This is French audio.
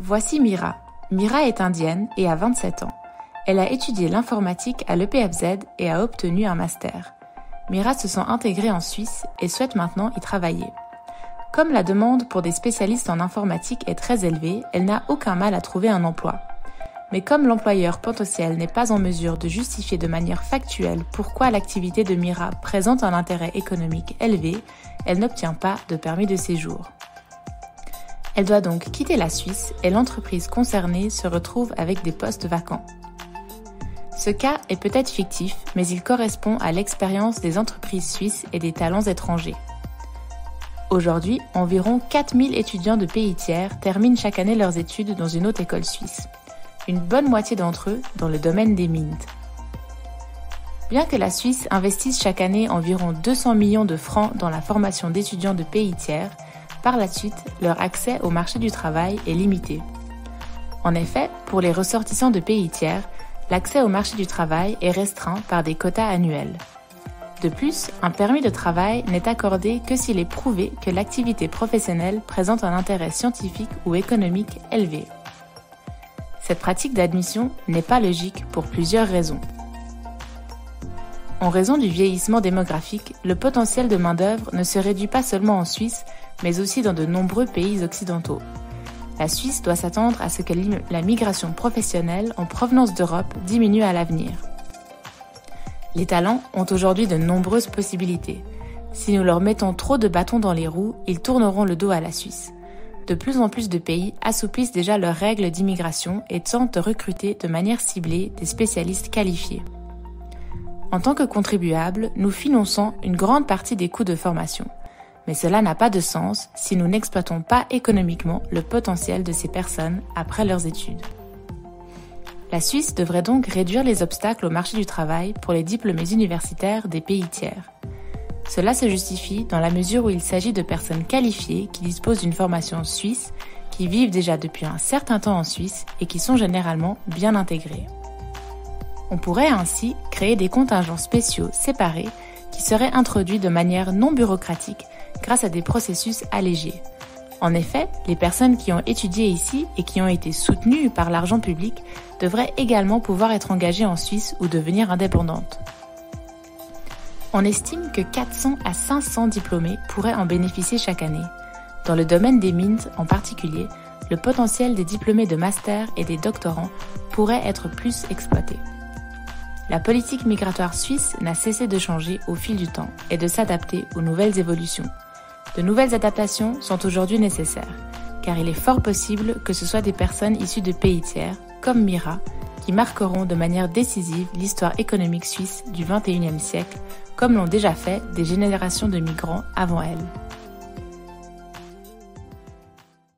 Voici Mira. Mira est indienne et a 27 ans. Elle a étudié l'informatique à l'EPFZ et a obtenu un master. Mira se sent intégrée en Suisse et souhaite maintenant y travailler. Comme la demande pour des spécialistes en informatique est très élevée, elle n'a aucun mal à trouver un emploi. Mais comme l'employeur potentiel n'est pas en mesure de justifier de manière factuelle pourquoi l'activité de Mira présente un intérêt économique élevé, elle n'obtient pas de permis de séjour. Elle doit donc quitter la Suisse et l'entreprise concernée se retrouve avec des postes vacants. Ce cas est peut-être fictif, mais il correspond à l'expérience des entreprises suisses et des talents étrangers. Aujourd'hui, environ 4000 étudiants de pays tiers terminent chaque année leurs études dans une haute école suisse. Une bonne moitié d'entre eux dans le domaine des mines. Bien que la Suisse investisse chaque année environ 200 millions de francs dans la formation d'étudiants de pays tiers, par la suite, leur accès au marché du travail est limité. En effet, pour les ressortissants de pays tiers, l'accès au marché du travail est restreint par des quotas annuels. De plus, un permis de travail n'est accordé que s'il est prouvé que l'activité professionnelle présente un intérêt scientifique ou économique élevé. Cette pratique d'admission n'est pas logique pour plusieurs raisons. En raison du vieillissement démographique, le potentiel de main-d'œuvre ne se réduit pas seulement en Suisse, mais aussi dans de nombreux pays occidentaux. La Suisse doit s'attendre à ce que la migration professionnelle en provenance d'Europe diminue à l'avenir. Les talents ont aujourd'hui de nombreuses possibilités. Si nous leur mettons trop de bâtons dans les roues, ils tourneront le dos à la Suisse. De plus en plus de pays assouplissent déjà leurs règles d'immigration et tentent de recruter de manière ciblée des spécialistes qualifiés. En tant que contribuables, nous finançons une grande partie des coûts de formation. Mais cela n'a pas de sens si nous n'exploitons pas économiquement le potentiel de ces personnes après leurs études. La Suisse devrait donc réduire les obstacles au marché du travail pour les diplômés universitaires des pays tiers. Cela se justifie dans la mesure où il s'agit de personnes qualifiées qui disposent d'une formation suisse, qui vivent déjà depuis un certain temps en Suisse et qui sont généralement bien intégrées. On pourrait ainsi créer des contingents spéciaux séparés qui seraient introduits de manière non bureaucratique grâce à des processus allégés. En effet, les personnes qui ont étudié ici et qui ont été soutenues par l'argent public devraient également pouvoir être engagées en Suisse ou devenir indépendantes. On estime que 400 à 500 diplômés pourraient en bénéficier chaque année. Dans le domaine des mines en particulier, le potentiel des diplômés de master et des doctorants pourrait être plus exploité. La politique migratoire suisse n'a cessé de changer au fil du temps et de s'adapter aux nouvelles évolutions. De nouvelles adaptations sont aujourd'hui nécessaires, car il est fort possible que ce soit des personnes issues de pays tiers, comme Mira, qui marqueront de manière décisive l'histoire économique suisse du XXIe siècle, comme l'ont déjà fait des générations de migrants avant elle.